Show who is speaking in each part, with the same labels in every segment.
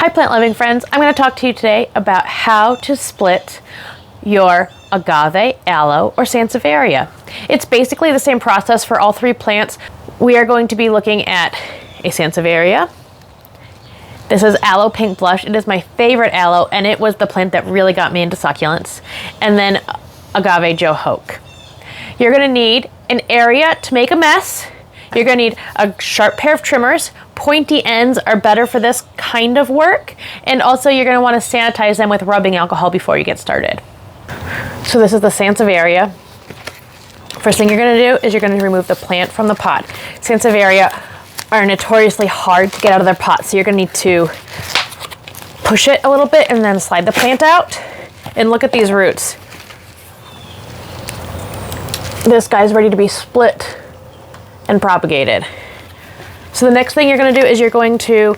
Speaker 1: Hi plant loving friends, I'm going to talk to you today about how to split your agave, aloe, or Sansevieria. It's basically the same process for all three plants. We are going to be looking at a Sansevieria. This is aloe pink blush. It is my favorite aloe, and it was the plant that really got me into succulents. And then agave Joe Hoke. You're going to need an area to make a mess. You're going to need a sharp pair of trimmers. Pointy ends are better for this kind of work. And also you're going to want to sanitize them with rubbing alcohol before you get started. So this is the Sansevieria. First thing you're going to do is you're going to remove the plant from the pot. Sansevieria are notoriously hard to get out of their pot, so you're going to need to push it a little bit and then slide the plant out. And look at these roots. This guy's ready to be split and propagated. So the next thing you're going to do is you're going to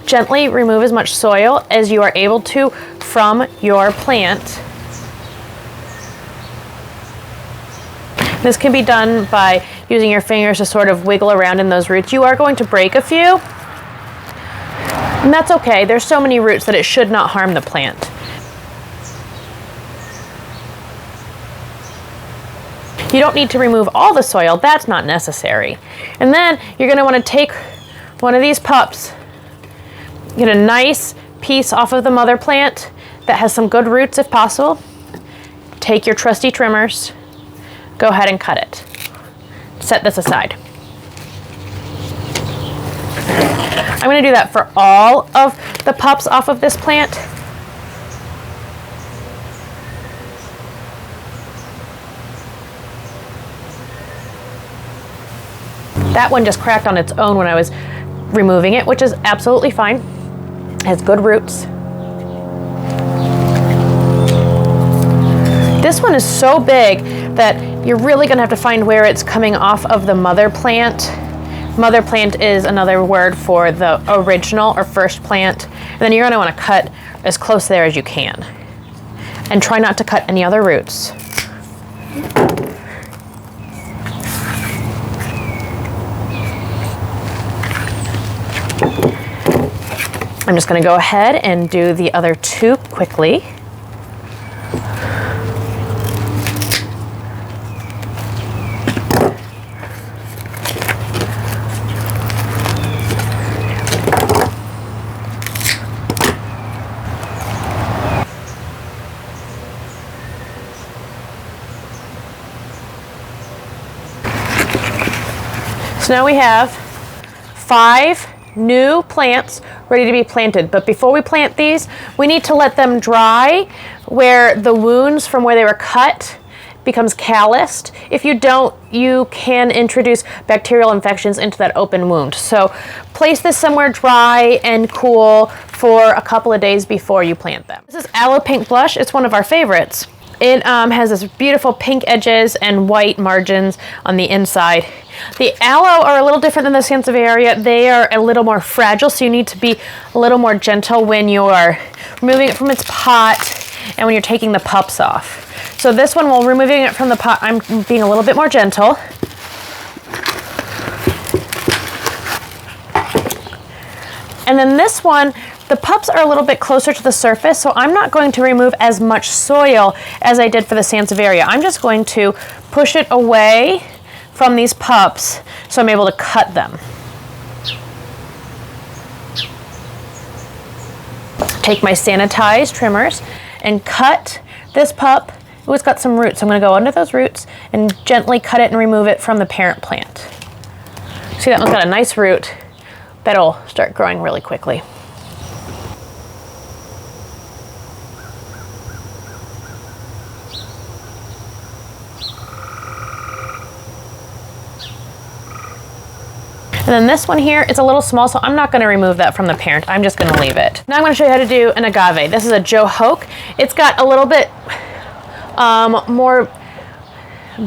Speaker 1: gently remove as much soil as you are able to from your plant. This can be done by using your fingers to sort of wiggle around in those roots. You are going to break a few, and that's okay. There's so many roots that it should not harm the plant. You don't need to remove all the soil, that's not necessary. And then you're going to want to take one of these pups, get a nice piece off of the mother plant that has some good roots if possible. Take your trusty trimmers, go ahead and cut it. Set this aside. I'm going to do that for all of the pups off of this plant. That one just cracked on its own when I was removing it, which is absolutely fine. It has good roots. This one is so big that you're really going to have to find where it's coming off of the mother plant. Mother plant is another word for the original or first plant. And then you're going to want to cut as close there as you can. And try not to cut any other roots. I'm just going to go ahead and do the other two quickly. So now we have 5 new plants ready to be planted. But before we plant these, we need to let them dry where the wounds from where they were cut becomes calloused. If you don't, you can introduce bacterial infections into that open wound. So place this somewhere dry and cool for a couple of days before you plant them. This is Aloe Pink Blush. It's one of our favorites. It has this beautiful pink edges and white margins on the inside. The aloe are a little different than the Sansevieria. They are a little more fragile, so you need to be a little more gentle when you are removing it from its pot and when you're taking the pups off. So this one, while removing it from the pot, I'm being a little bit more gentle. And then this one, the pups are a little bit closer to the surface, so I'm not going to remove as much soil as I did for the Sansevieria. I'm just going to push it away from these pups so I'm able to cut them. Take my sanitized trimmers and cut this pup. Ooh, it's got some roots. I'm going to go under those roots and gently cut it and remove it from the parent plant. See, that one's got a nice root that'll start growing really quickly. And then this one here, it's a little small, so I'm not going to remove that from the parent. I'm just going to leave it. Now I'm going to show you how to do an agave. This is a Joe Hoke. It's got a little bit more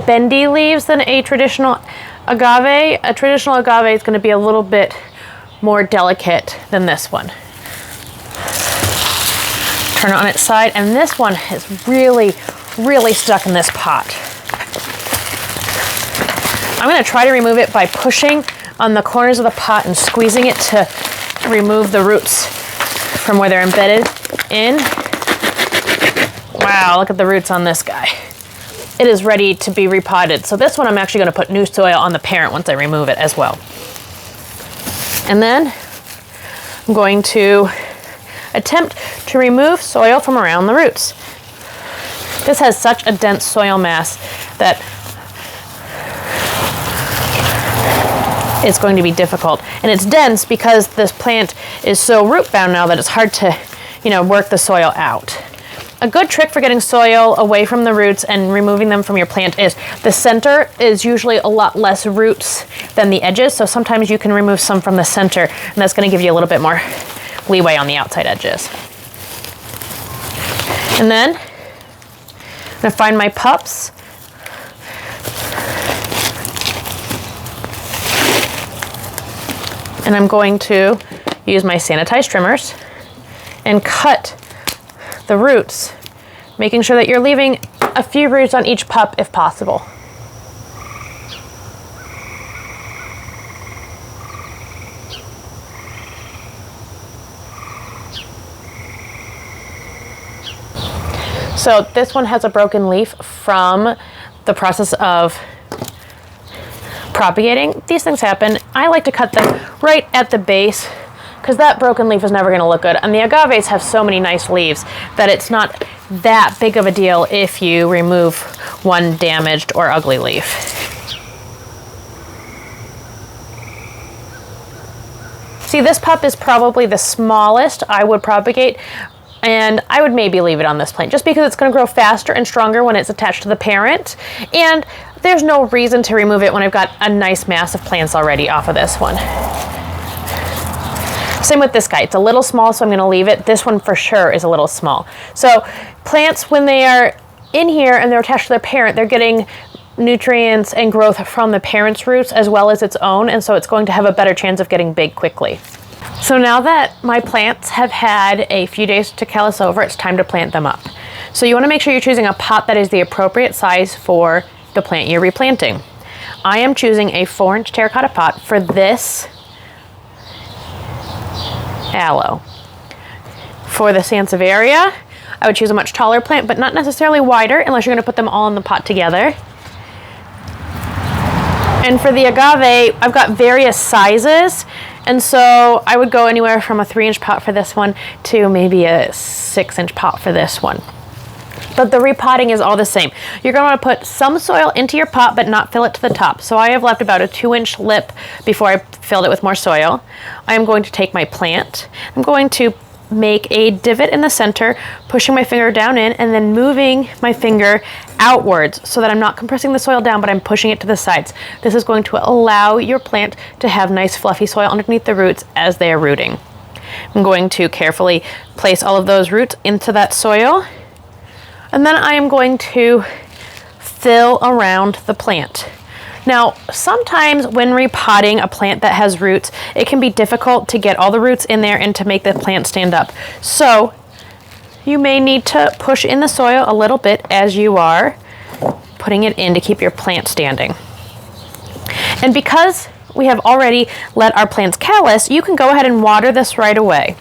Speaker 1: bendy leaves than a traditional agave. A traditional agave is going to be a little bit more delicate than this one. Turn it on its side, and this one is really, really stuck in this pot. I'm going to try to remove it by pushing on the corners of the pot and squeezing it to remove the roots from where they're embedded in. Wow, look at the roots on this guy. It is ready to be repotted. So this one I'm actually going to put new soil on the parent once I remove it as well. And then I'm going to attempt to remove soil from around the roots. This has such a dense soil mass that it's going to be difficult. And it's dense because this plant is so root bound now that it's hard to, work the soil out. A good trick for getting soil away from the roots and removing them from your plant is the center is usually a lot less roots than the edges. So sometimes you can remove some from the center, and that's going to give you a little bit more leeway on the outside edges. And then I'm going to find my pups. And I'm going to use my sanitized trimmers and cut the roots, making sure that you're leaving a few roots on each pup if possible. So this one has a broken leaf from the process of propagating. These things happen. I like to cut them right at the base because that broken leaf is never going to look good. And the agaves have so many nice leaves that it's not that big of a deal if you remove one damaged or ugly leaf. See, this pup is probably the smallest I would propagate, and I would maybe leave it on this plant just because it's going to grow faster and stronger when it's attached to the parent, and there's no reason to remove it when I've got a nice mass of plants already off of this one. Same with this guy. It's a little small, so I'm going to leave it. This one for sure is a little small. So plants, when they are in here and they're attached to their parent, they're getting nutrients and growth from the parent's roots as well as its own, and so it's going to have a better chance of getting big quickly. So now that my plants have had a few days to callus over, it's time to plant them up. So you want to make sure you're choosing a pot that is the appropriate size for the plant you're replanting. I am choosing a 4-inch terracotta pot for this aloe. For the Sansevieria, I would choose a much taller plant, but not necessarily wider unless you're going to put them all in the pot together. And for the agave, I've got various sizes, and so I would go anywhere from a 3-inch pot for this one to maybe a 6-inch pot for this one. But the repotting is all the same. You're going to want to put some soil into your pot, but not fill it to the top. So I have left about a 2-inch lip before I filled it with more soil. I am going to take my plant. I'm going to make a divot in the center, pushing my finger down in, and then moving my finger outwards so that I'm not compressing the soil down, but I'm pushing it to the sides. This is going to allow your plant to have nice fluffy soil underneath the roots as they are rooting. I'm going to carefully place all of those roots into that soil. And then I am going to fill around the plant. Now, sometimes when repotting a plant that has roots, it can be difficult to get all the roots in there and to make the plant stand up. So you may need to push in the soil a little bit as you are putting it in to keep your plant standing. And because we have already let our plants callus, you can go ahead and water this right away.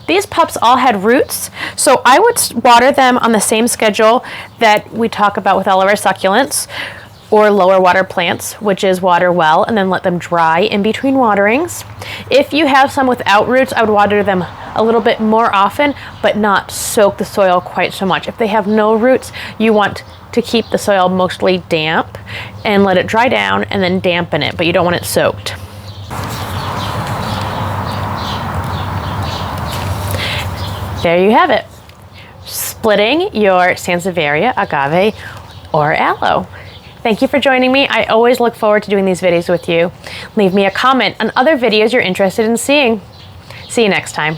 Speaker 1: These pups all had roots, so I would water them on the same schedule that we talk about with all of our succulents or lower water plants, which is water well and then let them dry in between waterings. If you have some without roots, I would water them a little bit more often, but not soak the soil quite so much. If they have no roots, you want to keep the soil mostly damp and let it dry down and then dampen it, but you don't want it soaked. There you have it. Splitting your Sansevieria, agave, or aloe. Thank you for joining me. I always look forward to doing these videos with you. Leave me a comment on other videos you're interested in seeing. See you next time.